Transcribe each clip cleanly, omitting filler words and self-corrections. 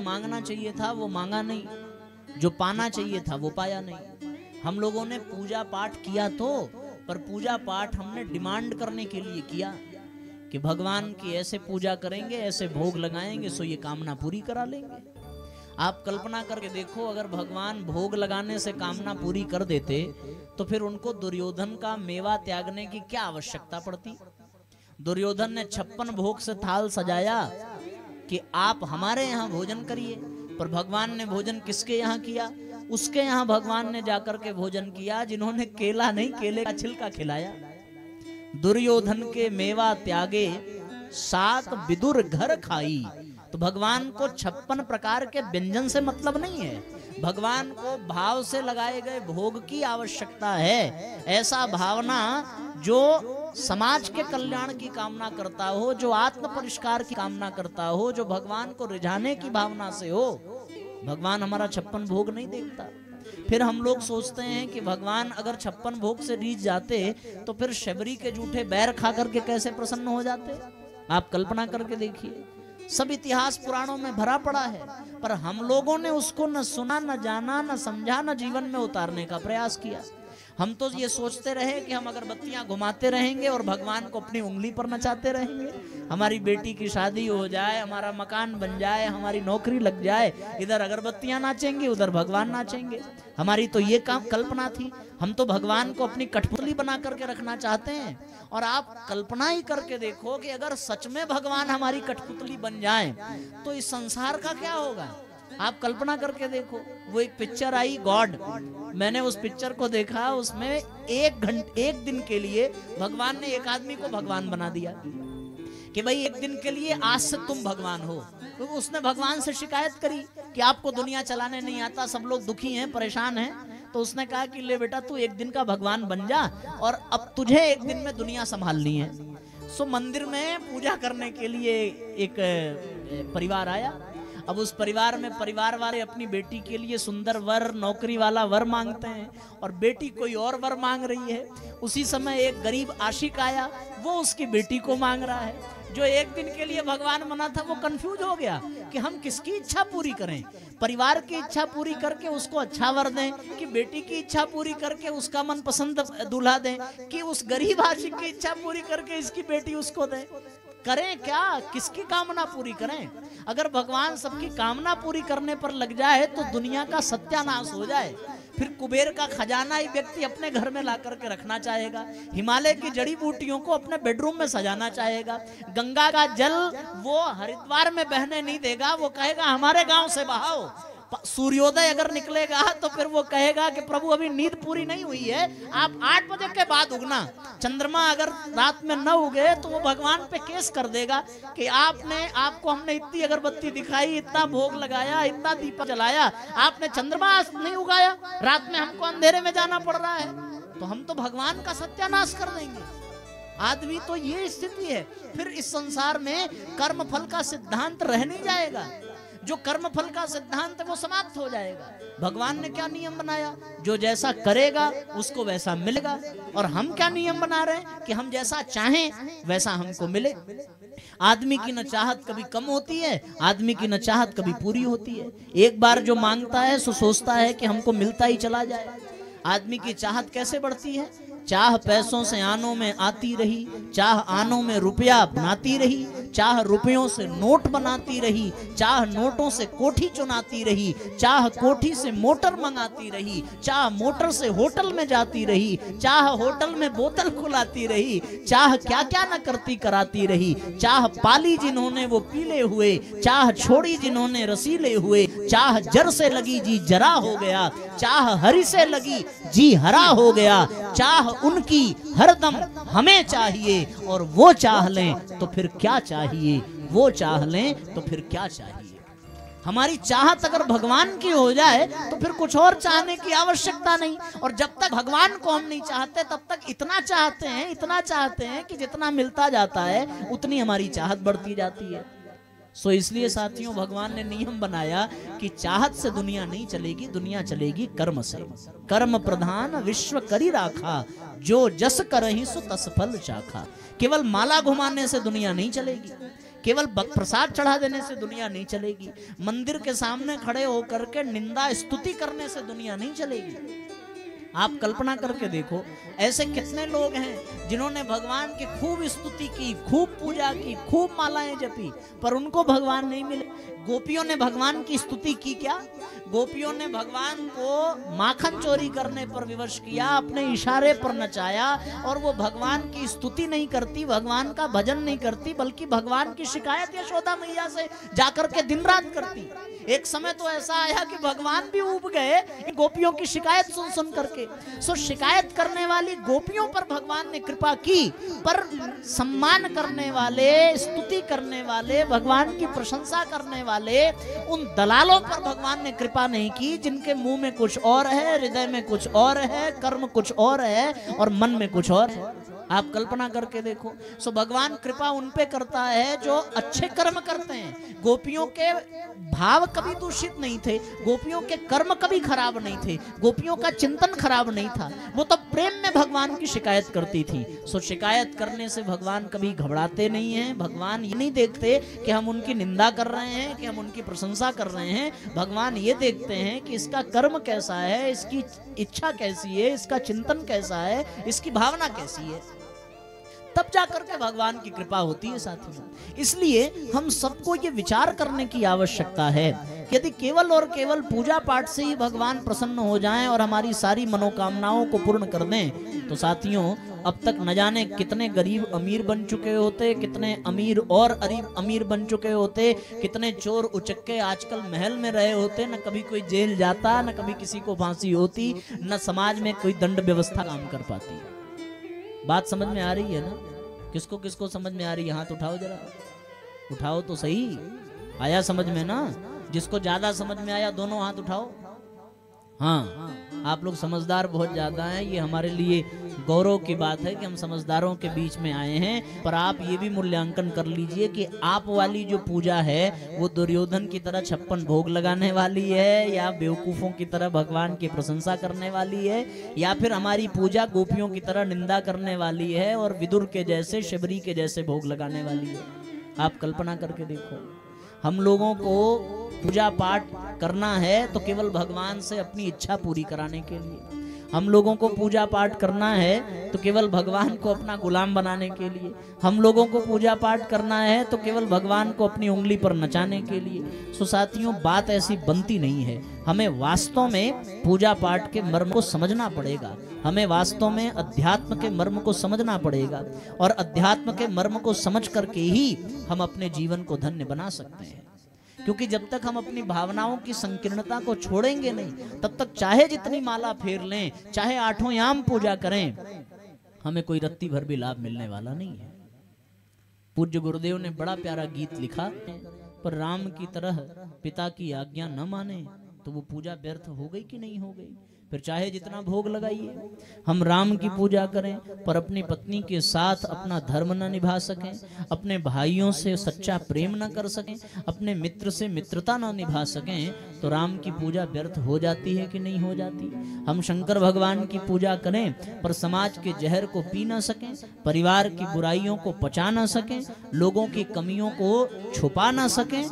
मांगना चाहिए था वो मांगा नहीं, जो पाना चाहिए था वो पाया नहीं। हम लोगों ने पूजा पाठ किया तो, पर पूजा पाठ हमने डिमांड करने के लिए किया कि भगवान की ऐसे पूजा करेंगे, ऐसे भोग लगाएंगे, सो ये कामना पूरी करा लेंगे। आप कल्पना करके देखो, अगर भगवान भोग लगाने से कामना पूरी कर देते तो फिर उनको दुर्योधन का मेवा त्यागने की क्या आवश्यकता पड़ती। दुर्योधन ने 56 भोग से थाल सजाया कि आप हमारे यहाँ भोजन करिए, पर भगवान ने भोजन किसके यहाँ किया? उसके यहाँ भगवान ने जाकर के भोजन किया जिन्होंने केला नहीं, केले का छिलका खिलाया। दुर्योधन के मेवा त्यागे 7 विदुर घर खाई। तो भगवान को 56 प्रकार के व्यंजन से मतलब नहीं है, भगवान को भाव से लगाए गए भोग की आवश्यकता है। ऐसा भावना जो समाज के कल्याण की कामना करता हो, जो आत्म परिष्कार की कामना करता हो, जो भगवान को रिझाने की भावना से हो। भगवान हमारा 56 भोग नहीं देखता। फिर हम लोग सोचते हैं कि भगवान अगर 56 भोग से रीझ जाते तो फिर शबरी के जूठे बैर खा करके कैसे प्रसन्न हो जाते। आप कल्पना करके देखिए, सब इतिहास पुराणों में भरा पड़ा है, पर हम लोगों ने उसको न सुना, न जाना, न समझा, न जीवन में उतारने का प्रयास किया। हम तो ये सोचते रहे कि हम अगरबत्तियां घुमाते रहेंगे और भगवान को अपनी उंगली पर नचाते रहेंगे। हमारी बेटी की शादी हो जाए, हमारा मकान बन जाए, हमारी नौकरी लग जाए, इधर अगरबत्तियां नाचेंगे, उधर भगवान नाचेंगे। हमारी तो ये काम कल्पना थी। हम तो भगवान को अपनी कठपुतली बना करके रखना चाहते हैं। और आप कल्पना ही करके देखो कि अगर सच में भगवान हमारी कठपुतली बन जाए तो इस संसार का क्या होगा। आप कल्पना करके देखो, वो एक पिक्चर आई गॉड, मैंने उस पिक्चर को देखा। उसमें एक दिन के लिए भगवान ने एक आदमी को भगवान बना दिया कि भाई एक दिन के लिए आज से तुम भगवान हो। तो उसने भगवान से शिकायत करी कि आपको दुनिया चलाने नहीं आता, सब लोग दुखी हैं, परेशान हैं। तो उसने कहा कि ले बेटा, तू एक दिन का भगवान बन जा और अब तुझे एक दिन में दुनिया संभालनी है। सो मंदिर में पूजा करने के लिए एक परिवार आया। अब उस परिवार में परिवार वाले अपनी बेटी के लिए सुंदर वर, नौकरी वाला वर मांगते हैं और बेटी कोई और वर मांग रही है। उसी समय एक गरीब आशिक आया, वो उसकी बेटी को मांग रहा है। जो एक दिन के लिए भगवान बना था वो कंफ्यूज हो गया कि हम किसकी इच्छा पूरी करें। परिवार की इच्छा पूरी करके उसको अच्छा वर दें, कि बेटी की इच्छा पूरी करके उसका मनपसंद दूल्हा दें, कि उस गरीब आशिक की इच्छा पूरी करके इसकी बेटी उसको दें। करें क्या, किसकी कामना पूरी करें? अगर भगवान सबकी कामना पूरी करने पर लग जाए तो दुनिया का सत्यानाश हो जाए। फिर कुबेर का खजाना ही व्यक्ति अपने घर में ला करके रखना चाहेगा, हिमालय की जड़ी बूटियों को अपने बेडरूम में सजाना चाहेगा, गंगा का जल वो हरिद्वार में बहने नहीं देगा, वो कहेगा हमारे गांव से बहाओ। सूर्योदय अगर निकलेगा तो फिर वो कहेगा कि प्रभु अभी नींद पूरी नहीं हुई है, आप 8 बजे के बाद उगना। चंद्रमा अगर रात में न उगे तो वो भगवान पे केस कर देगा कि आपको हमने इतनी अगरबत्ती दिखाई, इतना भोग लगाया, इतना दीपक जलाया, आपने चंद्रमा नहीं उगाया, रात में हमको अंधेरे में जाना पड़ रहा है, तो हम तो भगवान का सत्यानाश कर देंगे। आदमी तो ये स्थिति है। फिर इस संसार में कर्म फल का सिद्धांत रह नहीं जाएगा। जो कर्म फल का सिद्धांत है वो समाप्त हो जाएगा। भगवान ने क्या नियम बनाया, जो जैसा करेगा उसको वैसा मिलेगा। और हम क्या नियम बना रहे हैं कि हम जैसा चाहें वैसा हमको मिले। आदमी की न चाहत कभी कम होती है, आदमी की न चाहत कभी पूरी होती है। एक बार जो मांगता है सो सोचता है कि हमको मिलता ही चला जाए। आदमी की चाहत कैसे बढ़ती है? चाह पैसों से आनों में आती रही, चाह आनों में रुपया बनाती रही, चाह रुपयों से नोट बनाती रही, चाह नोटों से कोठी चुनाती रही, चाह कोठी से मोटर मंगाती रही, चाह मोटर से होटल में जाती रही, चाह होटल में बोतल खुलाती रही, चाह क्या क्या न करती कराती रही। चाह पाली जिन्होंने वो पीले हुए, चाह छोड़ी जिन्होंने रसीले हुए, चाह जर से लगी जी जरा हो गया, चाह हरि से लगी जी हरा हो गया। चाह उनकी हरदम हमें चाहिए और वो चाह लें तो फिर क्या चाहिए, वो चाह लें तो फिर क्या चाहिए। हमारी चाहत अगर भगवान की हो जाए तो फिर कुछ और चाहने की आवश्यकता नहीं। और जब तक भगवान को हम नहीं चाहते तब तक इतना चाहते हैं कि जितना मिलता जाता है उतनी हमारी चाहत बढ़ती जाती है। सो इसलिए साथियों, भगवान ने नियम बनाया कि चाहत से दुनिया नहीं चलेगी, दुनिया चलेगी कर्म से। कर्म प्रधान विश्व करी राखा, जो जस करहि सो तस फल चाखा। केवल माला घुमाने से दुनिया नहीं चलेगी, केवल प्रसाद चढ़ा देने से दुनिया नहीं चलेगी, मंदिर के सामने खड़े होकर के निंदा स्तुति करने से दुनिया नहीं चलेगी। आप कल्पना करके देखो, ऐसे कितने लोग हैं जिन्होंने भगवान की खूब स्तुति की, खूब पूजा की, खूब मालाएं जपी, पर उनको भगवान नहीं मिले। गोपियों ने भगवान की स्तुति की क्या? गोपियों ने भगवान को माखन चोरी करने पर विवश किया, अपने इशारे पर नचाया, और वो भगवान की स्तुति नहीं करती, भगवान का भजन नहीं करती, बल्कि भगवान की शिकायत यशोदा मैया से जाकर के दिन रात करती। एक समय तो ऐसा आया कि भगवान भी ऊब गए गोपियों की शिकायत सुन सुन करके। सो शिकायत करने वाली गोपियों पर भगवान ने कृपा की, पर सम्मान करने वाले, स्तुति करने वाले, भगवान की प्रशंसा करने वाले उन दलालों पर भगवान ने कृपा नहीं की, जिनके मुंह में कुछ और है, हृदय में कुछ और है, कर्म कुछ और है और मन में कुछ और है। आप कल्पना करके देखो। सो भगवान कृपा उन पे करता है जो अच्छे कर्म करते हैं। गोपियों के भाव कभी दूषित नहीं थे, गोपियों के कर्म कभी खराब नहीं थे, गोपियों का चिंतन खराब नहीं था, वो तो प्रेम में भगवान की शिकायत करती थी। सो शिकायत करने से भगवान कभी घबराते नहीं हैं। भगवान ये नहीं देखते कि हम उनकी निंदा कर रहे हैं, कि हम उनकी प्रशंसा कर रहे हैं। भगवान ये देखते हैं कि इसका कर्म कैसा है, इसकी इच्छा कैसी है, इसका चिंतन कैसा है, इसकी भावना कैसी है, तब जाकर के भगवान की कृपा होती है साथियों। इसलिए हम सबको ये विचार करने की आवश्यकता है कि यदि केवल और केवल पूजा पाठ से ही भगवान प्रसन्न हो जाएं और हमारी सारी मनोकामनाओं को पूर्ण कर दें, तो साथियों अब तक न जाने कितने गरीब अमीर बन चुके होते, कितने अमीर और अमीर बन चुके होते, कितने चोर उचक्के आजकल महल में रहे होते, न कभी कोई जेल जाता, न कभी किसी को फांसी होती, न समाज में कोई दंड व्यवस्था काम कर पाती। बात समझ में आ रही है ना? किसको किसको समझ में आ रही है? हाथ उठाओ जरा, उठाओ तो सही। आया समझ में ना? जिसको ज्यादा समझ में आया दोनों हाथ उठाओ। हाँ, आप लोग समझदार बहुत ज्यादा हैं, ये हमारे लिए गौरव की बात है कि हम समझदारों के बीच में आए हैं। पर आप ये भी मूल्यांकन कर लीजिए कि आप वाली जो पूजा है वो दुर्योधन की तरह 56 भोग लगाने वाली है, या बेवकूफों की तरह भगवान की प्रशंसा करने वाली है, या फिर हमारी पूजा गोपियों की तरह निंदा करने वाली है और विदुर के जैसे, शबरी के जैसे भोग लगाने वाली है। आप कल्पना करके देखो। हम लोगों को पूजा पाठ करना है तो केवल भगवान से अपनी इच्छा पूरी कराने के लिए। हम लोगों को पूजा पाठ करना है तो केवल भगवान को अपना गुलाम बनाने के लिए। हम लोगों को पूजा पाठ करना है तो केवल भगवान को अपनी उंगली पर नचाने के लिए। सो साथियों, बात ऐसी बनती नहीं है। हमें वास्तव में पूजा पाठ के मर्म को समझना पड़ेगा, हमें वास्तव में अध्यात्म के मर्म को समझना पड़ेगा, और अध्यात्म के मर्म को समझ करके ही हम अपने जीवन को धन्य बना सकते हैं। क्योंकि जब तक हम अपनी भावनाओं की संकीर्णता को छोड़ेंगे नहीं, तब तक चाहे जितनी माला फेर लें, चाहे 8 याम पूजा करें, हमें कोई रत्ती भर भी लाभ मिलने वाला नहीं है। पूज्य गुरुदेव ने बड़ा प्यारा गीत लिखा, पर राम की तरह पिता की आज्ञा न माने तो वो पूजा व्यर्थ हो गई कि नहीं हो गई। फिर चाहे जितना भोग लगाइए, हम राम की पूजा करें पर अपनी पत्नी के साथ अपना धर्म न निभा सकें, अपने भाइयों से सच्चा प्रेम न कर सकें, अपने मित्र से मित्रता न निभा सकें, तो राम की पूजा व्यर्थ हो जाती है कि नहीं हो जाती। हम शंकर भगवान की पूजा करें पर समाज के जहर को पी न सकें, परिवार की बुराइयों को पचा न सकें, लोगों की कमियों को छुपा न सकें,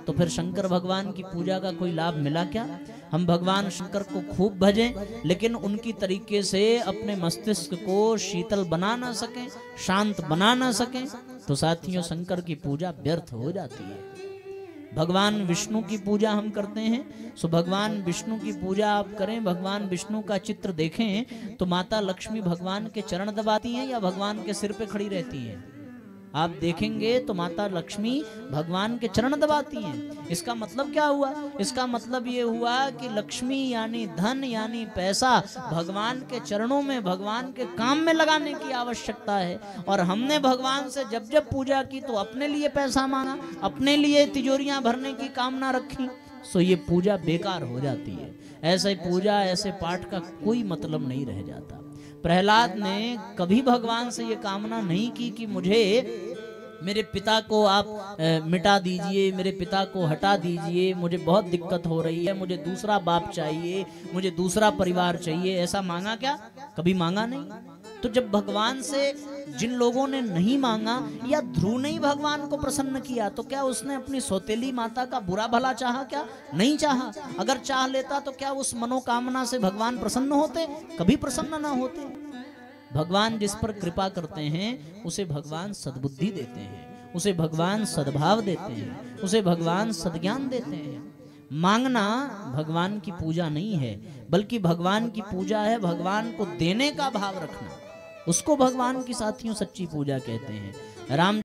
तो फिर शंकर भगवान की पूजा का कोई लाभ मिला क्या? हम भगवान शंकर को खूब भजें लेकिन उनकी तरीके से अपने मस्तिष्क को शीतल बना ना सकें, शांत बना ना सकें, तो साथियों शंकर की पूजा व्यर्थ हो जाती है। भगवान विष्णु की पूजा हम करते हैं, सो भगवान विष्णु की पूजा आप करें, भगवान विष्णु का चित्र देखें तो माता लक्ष्मी भगवान के चरण दबाती हैं या भगवान के सिर पे खड़ी रहती हैं? आप देखेंगे तो माता लक्ष्मी भगवान के चरण दबाती हैं। इसका मतलब क्या हुआ? इसका मतलब ये हुआ कि लक्ष्मी यानी धन यानी पैसा भगवान के चरणों में, भगवान के काम में लगाने की आवश्यकता है। और हमने भगवान से जब जब पूजा की तो अपने लिए पैसा मांगा, अपने लिए तिजोरियां भरने की कामना रखी, सो ये पूजा बेकार हो जाती है। ऐसे पूजा, ऐसे पाठ का कोई मतलब नहीं रह जाता। प्रहलाद ने कभी भगवान से ये कामना नहीं की कि मुझे मेरे पिता को आप मिटा दीजिए, मेरे पिता को हटा दीजिए, मुझे बहुत दिक्कत हो रही है, मुझे दूसरा बाप चाहिए, मुझे दूसरा परिवार चाहिए। ऐसा मांगा क्या? कभी मांगा नहीं। तो जब भगवान से जिन लोगों ने नहीं मांगा या ध्रुव ने ही भगवान को प्रसन्न किया, तो क्या उसने अपनी सौतेली माता का बुरा भला चाहा? क्या नहीं चाहा। अगर चाह लेता तो क्या उस मनोकामना से भगवान प्रसन्न होते? कभी प्रसन्न ना होते। भगवान जिस पर कृपा करते हैं उसे भगवान सद्बुद्धि देते हैं, उसे भगवान सद्भाव देते हैं, उसे भगवान सद्ज्ञान देते हैं। मांगना भगवान की पूजा नहीं है, बल्कि भगवान की पूजा है भगवान को देने का भाव रखना। उसको भगवान की साथियों सच्ची पूजा कहते हैं। राम